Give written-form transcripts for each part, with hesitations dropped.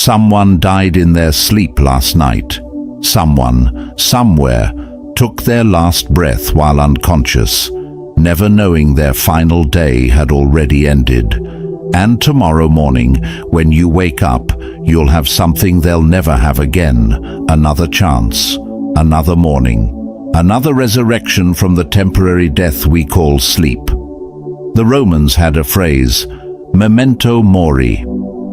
Someone died in their sleep last night. Someone, somewhere, took their last breath while unconscious, never knowing their final day had already ended. And tomorrow morning, when you wake up, you'll have something they'll never have again. Another chance, another morning, another resurrection from the temporary death we call sleep. The Romans had a phrase, memento mori.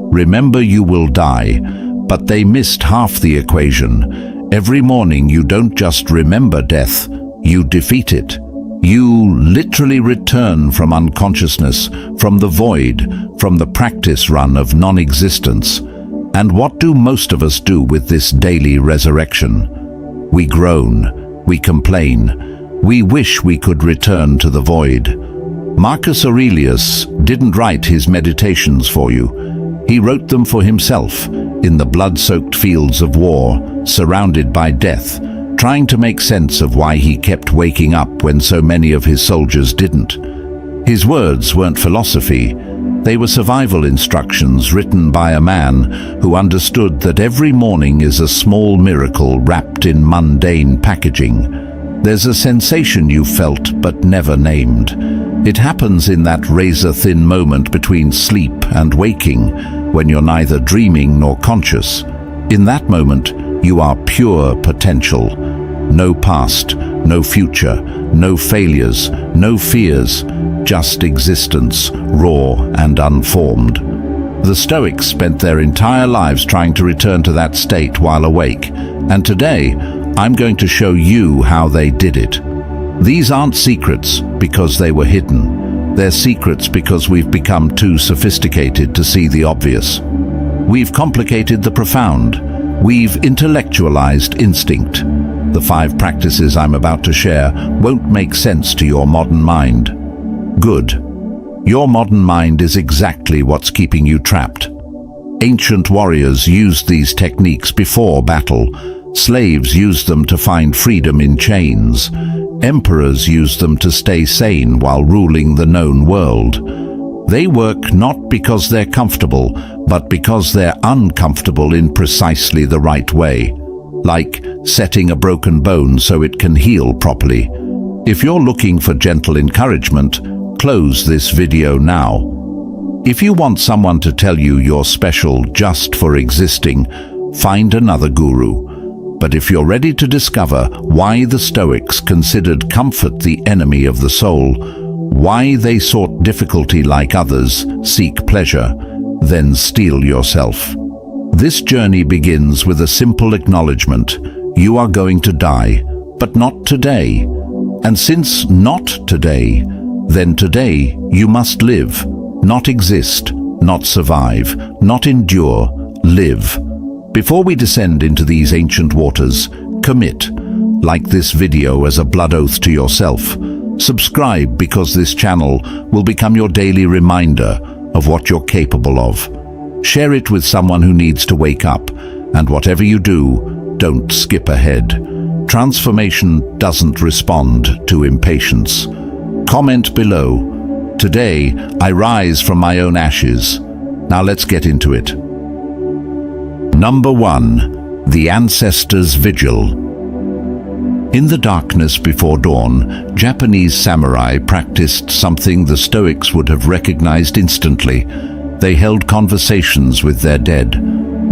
Remember you will die, but they missed half the equation. Every morning you don't just remember death, you defeat it. You literally return from unconsciousness, from the void, from the practice run of non-existence. And what do most of us do with this daily resurrection? We groan, we complain, we wish we could return to the void. Marcus Aurelius didn't write his meditations for you. He wrote them for himself, in the blood-soaked fields of war, surrounded by death, trying to make sense of why he kept waking up when so many of his soldiers didn't. His words weren't philosophy, they were survival instructions written by a man who understood that every morning is a small miracle wrapped in mundane packaging. There's a sensation you felt but never named. It happens in that razor-thin moment between sleep and waking, when you're neither dreaming nor conscious. In that moment, you are pure potential. No past, no future, no failures, no fears, just existence, raw and unformed. The Stoics spent their entire lives trying to return to that state while awake, and today, I'm going to show you how they did it. These aren't secrets because they were hidden. They're secrets because we've become too sophisticated to see the obvious. We've complicated the profound. We've intellectualized instinct. The 5 practices I'm about to share won't make sense to your modern mind. Good. Your modern mind is exactly what's keeping you trapped. Ancient warriors used these techniques before battle. Slaves used them to find freedom in chains. Emperors used them to stay sane while ruling the known world. They work not because they're comfortable, but because they're uncomfortable in precisely the right way, like setting a broken bone so it can heal properly. If you're looking for gentle encouragement, close this video now. If you want someone to tell you you're special just for existing, find another guru. But if you're ready to discover why the Stoics considered comfort the enemy of the soul, why they sought difficulty like others, seek pleasure, then steel yourself. This journey begins with a simple acknowledgement. You are going to die, but not today. And since not today, then today you must live, not exist, not survive, not endure, live. Before we descend into these ancient waters, commit. Like this video as a blood oath to yourself. Subscribe because this channel will become your daily reminder of what you're capable of. Share it with someone who needs to wake up, and whatever you do, don't skip ahead. Transformation doesn't respond to impatience. Comment below. Today, I rise from my own ashes. Now let's get into it. Number 1. The Ancestors' Vigil. In the darkness before dawn, Japanese samurai practiced something the Stoics would have recognized instantly. They held conversations with their dead,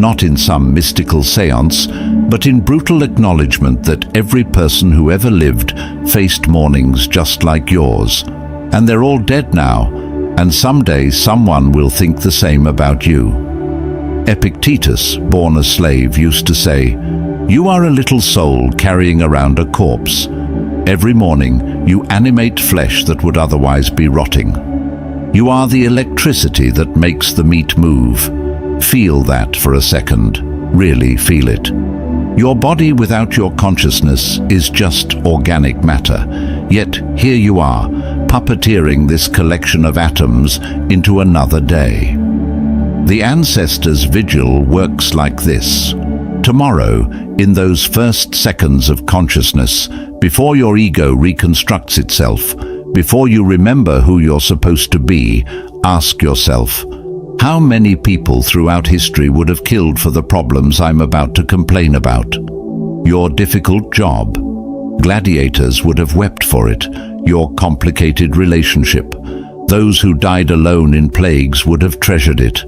not in some mystical seance, but in brutal acknowledgement that every person who ever lived faced mornings just like yours. And they're all dead now, and someday someone will think the same about you. Epictetus, born a slave, used to say, "You are a little soul carrying around a corpse. Every morning you animate flesh that would otherwise be rotting. You are the electricity that makes the meat move. Feel that for a second. Really feel it. Your body without your consciousness is just organic matter. Yet here you are, puppeteering this collection of atoms into another day." The Ancestors' Vigil works like this. Tomorrow, in those first seconds of consciousness, before your ego reconstructs itself, before you remember who you're supposed to be, ask yourself, How many people throughout history would have killed for the problems I'm about to complain about? Your difficult job. Gladiators would have wept for it. Your complicated relationship. Those who died alone in plagues would have treasured it.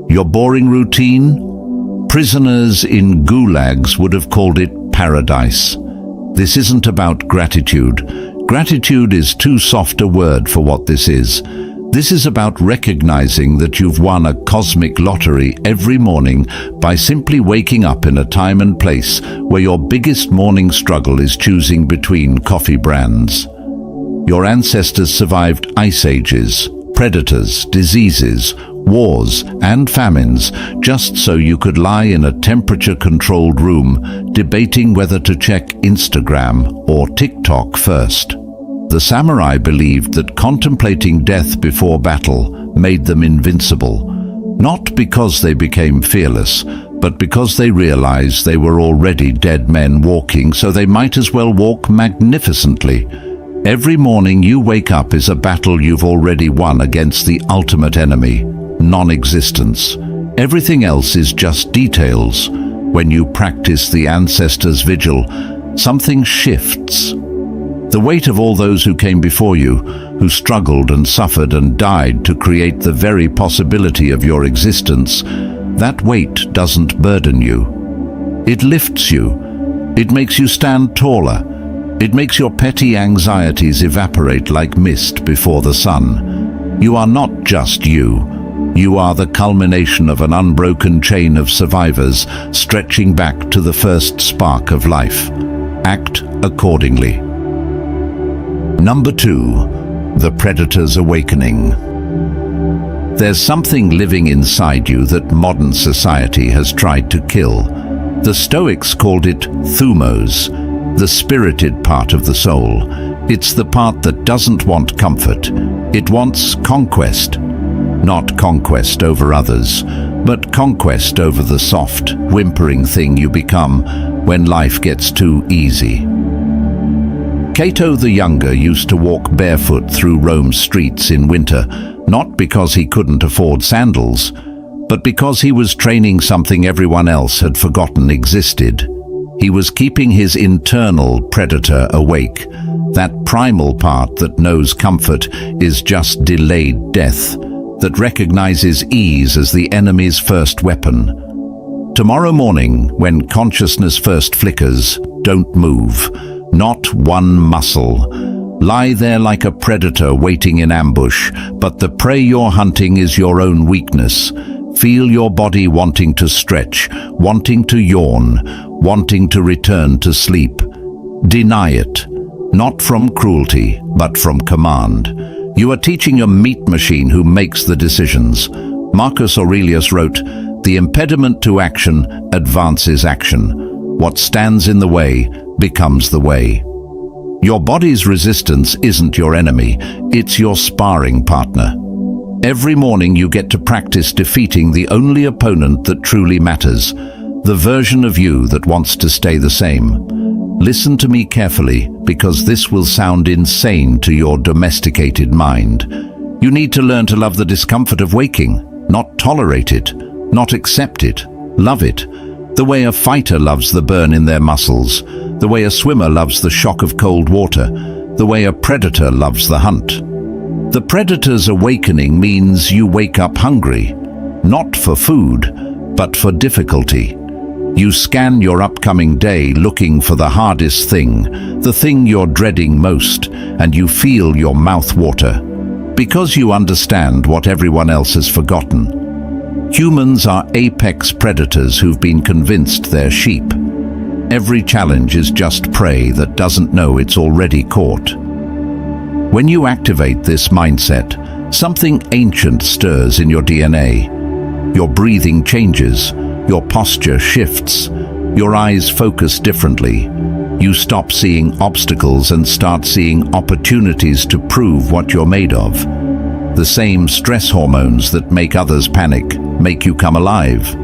Your boring routine? Prisoners in gulags would have called it paradise. This isn't about gratitude. Gratitude is too soft a word for what this is. This is about recognizing that you've won a cosmic lottery every morning by simply waking up in a time and place where your biggest morning struggle is choosing between coffee brands. Your ancestors survived ice ages, predators, diseases, wars, and famines just so you could lie in a temperature-controlled room debating whether to check Instagram or TikTok first. The samurai believed that contemplating death before battle made them invincible, not because they became fearless, but because they realized they were already dead men walking, so they might as well walk magnificently. Every morning you wake up is a battle you've already won against the ultimate enemy, non-existence. Everything else is just details. When you practice the ancestors' vigil, something shifts. The weight of all those who came before you, who struggled and suffered and died to create the very possibility of your existence, that weight doesn't burden you. It lifts you. It makes you stand taller. It makes your petty anxieties evaporate like mist before the sun. You are not just you. You are the culmination of an unbroken chain of survivors stretching back to the first spark of life. Act accordingly. Number 2. The Predator's Awakening. There's something living inside you that modern society has tried to kill. The Stoics called it thumos, the spirited part of the soul. It's the part that doesn't want comfort. It wants conquest. Not conquest over others, but conquest over the soft, whimpering thing you become when life gets too easy. Cato the Younger used to walk barefoot through Rome's streets in winter, not because he couldn't afford sandals, but because he was training something everyone else had forgotten existed. He was keeping his internal predator awake, that primal part that knows comfort is just delayed death, that recognizes ease as the enemy's first weapon. Tomorrow morning, when consciousness first flickers, don't move. Not one muscle. Lie there like a predator waiting in ambush, but the prey you're hunting is your own weakness. Feel your body wanting to stretch, wanting to yawn, wanting to return to sleep. Deny it, not from cruelty, but from command. You are teaching a meat machine who makes the decisions. Marcus Aurelius wrote, "The impediment to action advances action. What stands in the way becomes the way." Your body's resistance isn't your enemy, it's your sparring partner. Every morning you get to practice defeating the only opponent that truly matters, the version of you that wants to stay the same. Listen to me carefully, because this will sound insane to your domesticated mind. You need to learn to love the discomfort of waking, not tolerate it, not accept it, love it. The way a fighter loves the burn in their muscles, the way a swimmer loves the shock of cold water, the way a predator loves the hunt. The predator's awakening means you wake up hungry, not for food, but for difficulty. You scan your upcoming day looking for the hardest thing, the thing you're dreading most, and you feel your mouth water, because you understand what everyone else has forgotten. Humans are apex predators who've been convinced they're sheep. Every challenge is just prey that doesn't know it's already caught. When you activate this mindset, something ancient stirs in your DNA. Your breathing changes, your posture shifts, your eyes focus differently. You stop seeing obstacles and start seeing opportunities to prove what you're made of. The same stress hormones that make others panic make you come alive.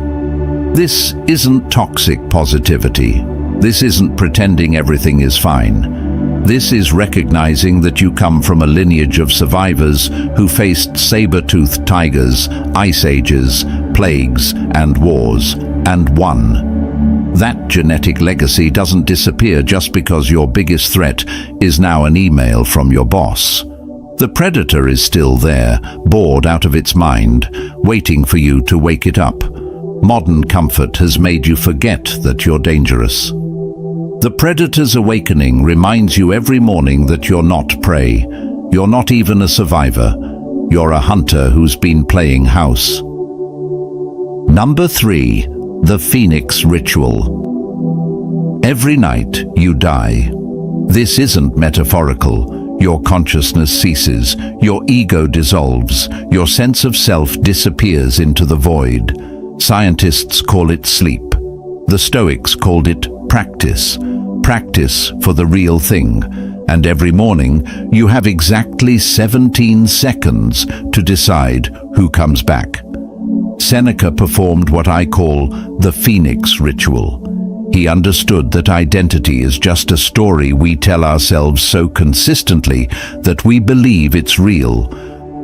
This isn't toxic positivity. This isn't pretending everything is fine. This is recognizing that you come from a lineage of survivors who faced saber-toothed tigers, ice ages, plagues, and wars, and won. That genetic legacy doesn't disappear just because your biggest threat is now an email from your boss. The predator is still there, bored out of its mind, waiting for you to wake it up. Modern comfort has made you forget that you're dangerous. The predator's awakening reminds you every morning that you're not prey. You're not even a survivor. You're a hunter who's been playing house. Number 3. The Phoenix Ritual. Every night you die. This isn't metaphorical. Your consciousness ceases, your ego dissolves, your sense of self disappears into the void. Scientists call it sleep. The Stoics called it practice. Practice for the real thing. And every morning you have exactly 17 seconds to decide who comes back. Seneca performed what I call the Phoenix Ritual. He understood that identity is just a story we tell ourselves so consistently that we believe it's real.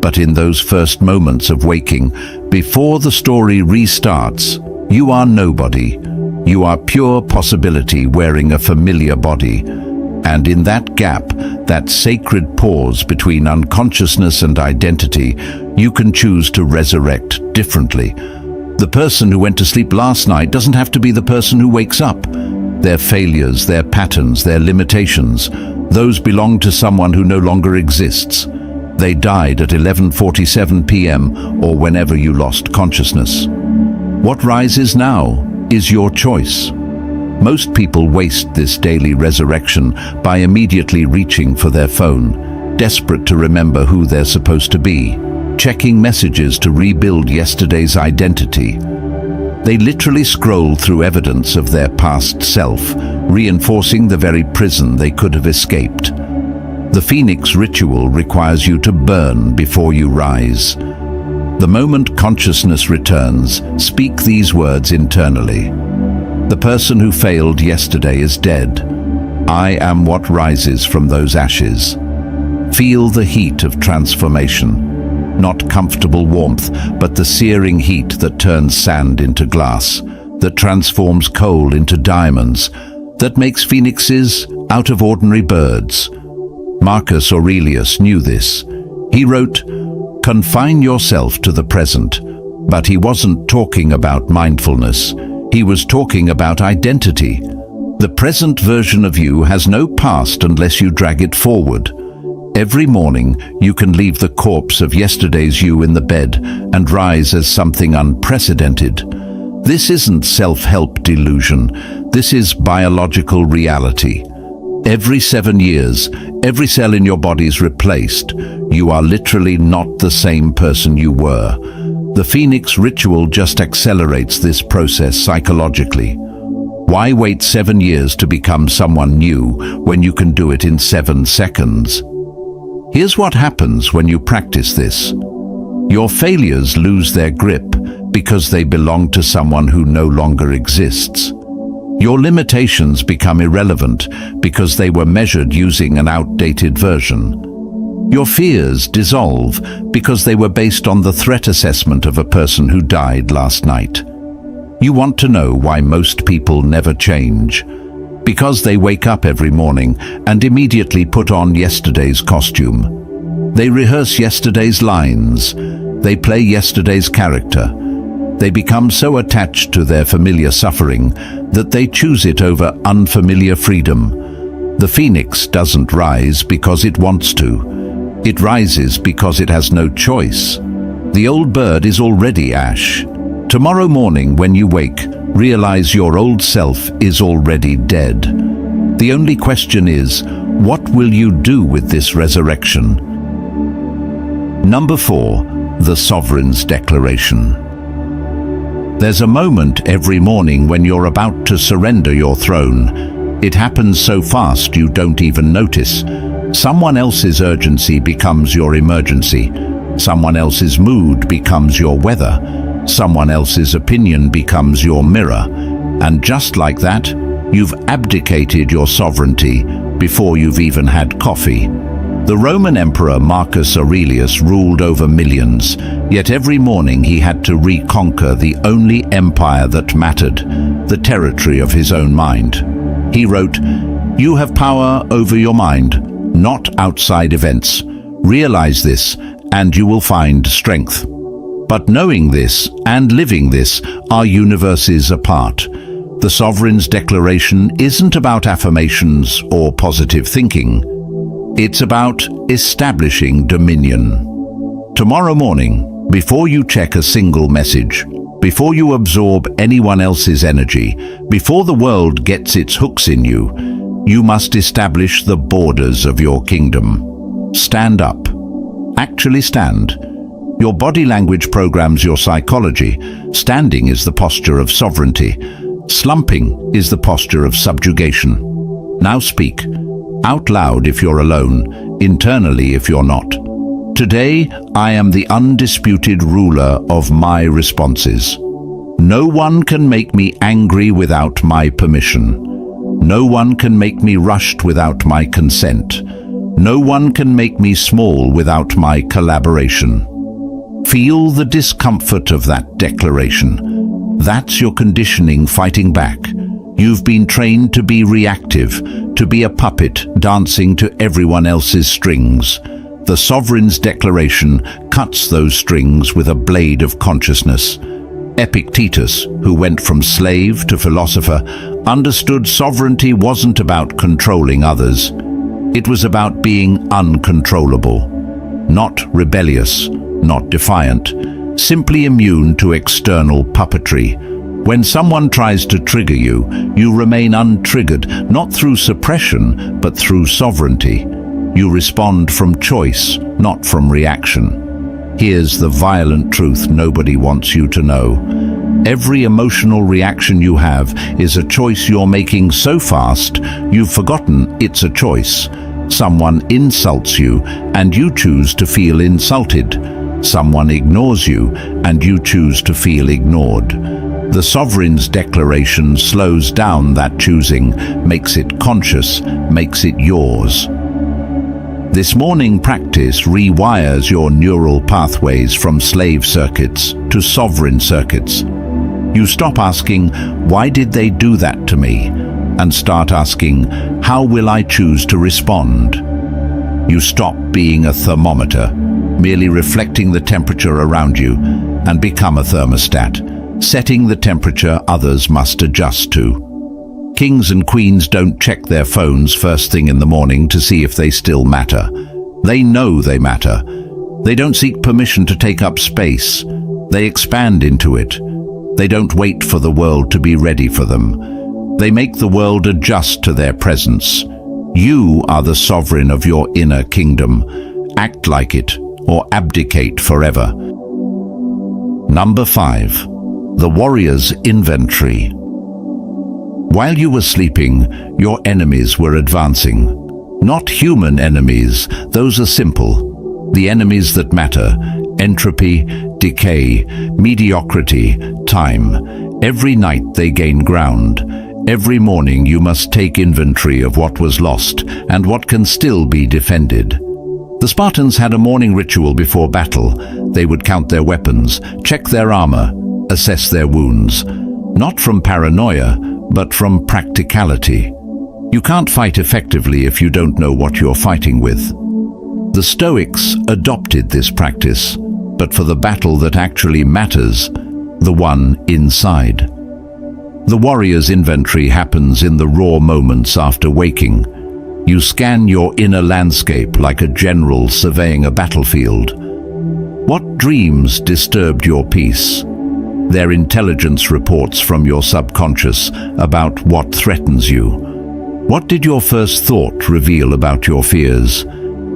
But in those first moments of waking, before the story restarts, you are nobody. You are pure possibility wearing a familiar body. And in that gap, that sacred pause between unconsciousness and identity, you can choose to resurrect differently. The person who went to sleep last night doesn't have to be the person who wakes up. Their failures, their patterns, their limitations, those belong to someone who no longer exists. They died at 11:47 p.m. or whenever you lost consciousness. What rises now is your choice. Most people waste this daily resurrection by immediately reaching for their phone, desperate to remember who they're supposed to be, checking messages to rebuild yesterday's identity. They literally scroll through evidence of their past self, reinforcing the very prison they could have escaped. The Phoenix Ritual requires you to burn before you rise. The moment consciousness returns, speak these words internally. The person who failed yesterday is dead. I am what rises from those ashes. Feel the heat of transformation. Not comfortable warmth, but the searing heat that turns sand into glass, that transforms coal into diamonds, that makes phoenixes out of ordinary birds. Marcus Aurelius knew this. He wrote, "Confine yourself to the present," but he wasn't talking about mindfulness. He was talking about identity. The present version of you has no past unless you drag it forward. Every morning, you can leave the corpse of yesterday's you in the bed and rise as something unprecedented. This isn't self-help delusion. This is biological reality. Every 7 years, every cell in your body is replaced. You are literally not the same person you were. The Phoenix Ritual just accelerates this process psychologically. Why wait 7 years to become someone new when you can do it in 7 seconds? Here's what happens when you practice this. Your failures lose their grip because they belong to someone who no longer exists. Your limitations become irrelevant because they were measured using an outdated version. Your fears dissolve because they were based on the threat assessment of a person who died last night. You want to know why most people never change? Because they wake up every morning and immediately put on yesterday's costume. They rehearse yesterday's lines. They play yesterday's character. They become so attached to their familiar suffering that they choose it over unfamiliar freedom. The phoenix doesn't rise because it wants to. It rises because it has no choice. The old bird is already ash. Tomorrow morning when you wake, realize your old self is already dead. The only question is, what will you do with this resurrection? Number 4, the Sovereign's Declaration. There's a moment every morning when you're about to surrender your throne. It happens so fast you don't even notice. Someone else's urgency becomes your emergency. Someone else's mood becomes your weather. Someone else's opinion becomes your mirror. And just like that, you've abdicated your sovereignty. before you've even had coffee. The Roman Emperor Marcus Aurelius ruled over millions, yet every morning he had to reconquer the only empire that mattered, the territory of his own mind. He wrote, "You have power over your mind, not outside events. Realize this, and you will find strength." But knowing this and living this are universes apart. The Sovereign's Declaration isn't about affirmations or positive thinking. It's about establishing dominion. Tomorrow morning, before you check a single message, before you absorb anyone else's energy, before the world gets its hooks in you, you must establish the borders of your kingdom. Stand up. Actually stand. Your body language programs your psychology. Standing is the posture of sovereignty. Slumping is the posture of subjugation. Now speak. Out loud if you're alone, internally if you're not. Today, I am the undisputed ruler of my responses. No one can make me angry without my permission. No one can make me rushed without my consent. No one can make me small without my collaboration. Feel the discomfort of that declaration. That's your conditioning fighting back. You've been trained to be reactive, to be a puppet dancing to everyone else's strings. The Sovereign's Declaration cuts those strings with a blade of consciousness. Epictetus, who went from slave to philosopher, understood sovereignty wasn't about controlling others. It was about being uncontrollable. Not rebellious, not defiant, simply immune to external puppetry. When someone tries to trigger you, you remain untriggered, not through suppression, but through sovereignty. You respond from choice, not from reaction. Here's the violent truth nobody wants you to know. Every emotional reaction you have is a choice you're making so fast, you've forgotten it's a choice. Someone insults you, and you choose to feel insulted. Someone ignores you, and you choose to feel ignored. The Sovereign's Declaration slows down that choosing, makes it conscious, makes it yours. This morning practice rewires your neural pathways from slave circuits to sovereign circuits. You stop asking, "Why did they do that to me?" and start asking, "How will I choose to respond?" You stop being a thermometer, merely reflecting the temperature around you, and become a thermostat, setting the temperature others must adjust to. Kings and queens don't check their phones first thing in the morning to see if they still matter. They know they matter. They don't seek permission to take up space. They expand into it. They don't wait for the world to be ready for them. They make the world adjust to their presence. You are the sovereign of your inner kingdom. Act like it, or abdicate forever. Number 5. The Warrior's Inventory. While you were sleeping, your enemies were advancing. Not human enemies, those are simple. The enemies that matter: entropy, decay, mediocrity, time. Every night they gain ground. Every morning you must take inventory of what was lost and what can still be defended. The Spartans had a morning ritual before battle. They would count their weapons, check their armor, assess their wounds. Not from paranoia, but from practicality. You can't fight effectively if you don't know what you're fighting with. The Stoics adopted this practice, but for the battle that actually matters, the one inside. The warrior's inventory happens in the raw moments after waking. You scan your inner landscape like a general surveying a battlefield. What dreams disturbed your peace? Their intelligence reports from your subconscious about what threatens you. What did your first thought reveal about your fears?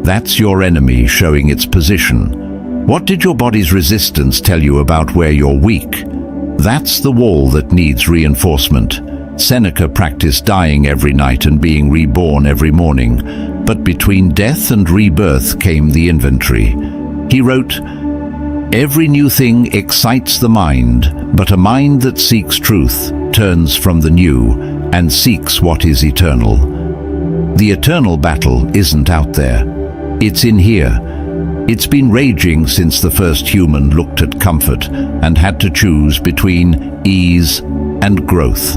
That's your enemy showing its position. What did your body's resistance tell you about where you're weak? That's the wall that needs reinforcement. Seneca practiced dying every night and being reborn every morning, but between death and rebirth came the inventory. He wrote, "Every new thing excites the mind, but a mind that seeks truth turns from the new and seeks what is eternal." The eternal battle isn't out there. It's in here. It's been raging since the first human looked at comfort and had to choose between ease and growth.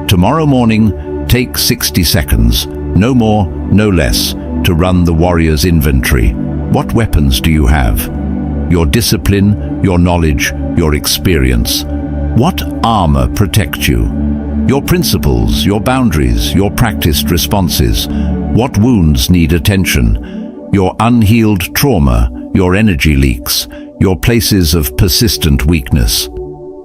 Tomorrow morning, take 60 seconds, no more, no less, to run the warrior's inventory. What weapons do you have? Your discipline, your knowledge, your experience. What armor protects you? Your principles, your boundaries, your practiced responses. What wounds need attention? Your unhealed trauma, your energy leaks, your places of persistent weakness.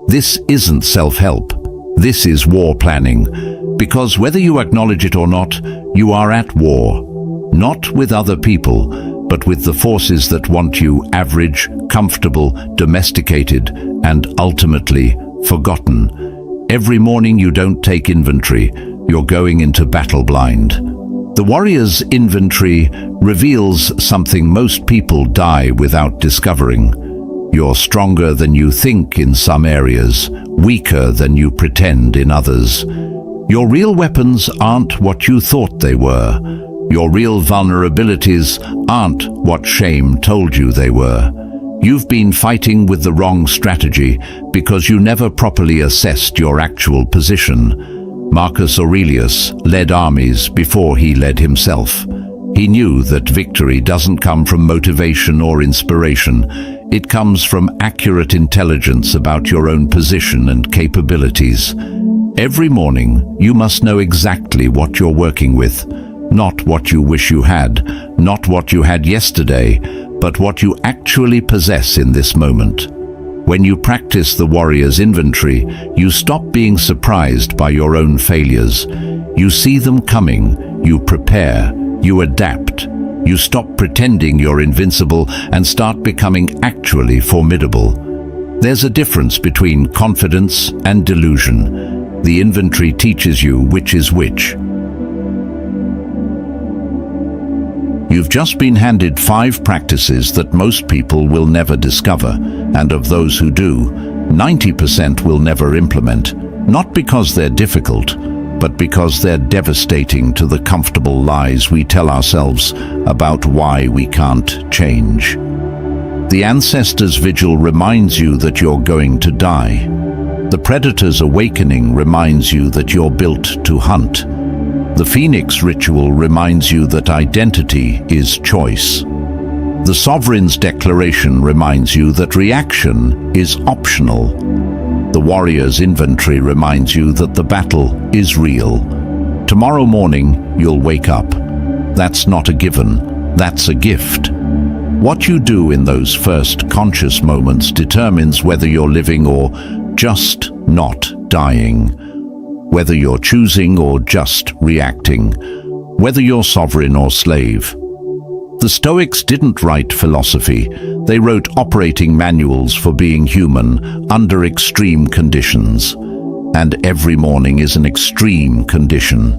This isn't self-help. This is war planning. Because whether you acknowledge it or not, you are at war. Not with other people, but with the forces that want you average, comfortable, domesticated, and ultimately forgotten. Every morning you don't take inventory, you're going into battle blind. The warrior's inventory reveals something most people die without discovering. You're stronger than you think in some areas, weaker than you pretend in others. Your real weapons aren't what you thought they were. Your real vulnerabilities aren't what shame told you they were. You've been fighting with the wrong strategy because you never properly assessed your actual position. Marcus Aurelius led armies before he led himself. He knew that victory doesn't come from motivation or inspiration. It comes from accurate intelligence about your own position and capabilities. Every morning, you must know exactly what you're working with. Not what you wish you had, not what you had yesterday, but what you actually possess in this moment. When you practice the warrior's inventory, you stop being surprised by your own failures. You see them coming, you prepare, you adapt. You stop pretending you're invincible and start becoming actually formidable. There's a difference between confidence and delusion. The inventory teaches you which is which. You've just been handed 5 practices that most people will never discover, and of those who do, 90% will never implement, not because they're difficult, but because they're devastating to the comfortable lies we tell ourselves about why we can't change. The ancestors' vigil reminds you that you're going to die. The predator's awakening reminds you that you're built to hunt. The Phoenix ritual reminds you that identity is choice. The Sovereign's declaration reminds you that reaction is optional. The Warrior's inventory reminds you that the battle is real. Tomorrow morning, you'll wake up. That's not a given, that's a gift. What you do in those first conscious moments determines whether you're living or just not dying. Whether you're choosing or just reacting, whether you're sovereign or slave. The Stoics didn't write philosophy, they wrote operating manuals for being human under extreme conditions. And every morning is an extreme condition.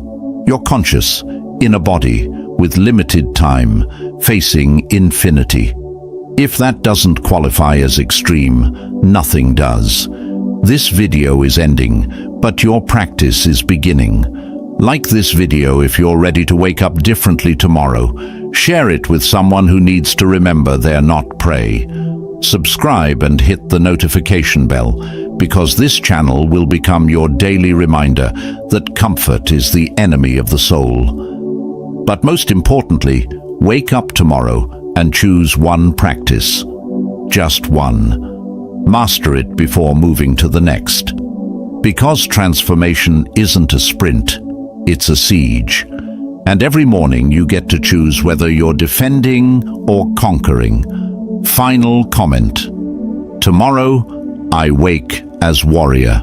You're conscious, in a body, with limited time, facing infinity. If that doesn't qualify as extreme, nothing does. This video is ending, but your practice is beginning. Like this video if you're ready to wake up differently tomorrow. Share it with someone who needs to remember they're not prey. Subscribe and hit the notification bell, because this channel will become your daily reminder that comfort is the enemy of the soul. But most importantly, wake up tomorrow and choose one practice. Just one. Master it before moving to the next. Because transformation isn't a sprint, it's a siege. And every morning you get to choose whether you're defending or conquering. Final comment. Tomorrow, I wake as warrior.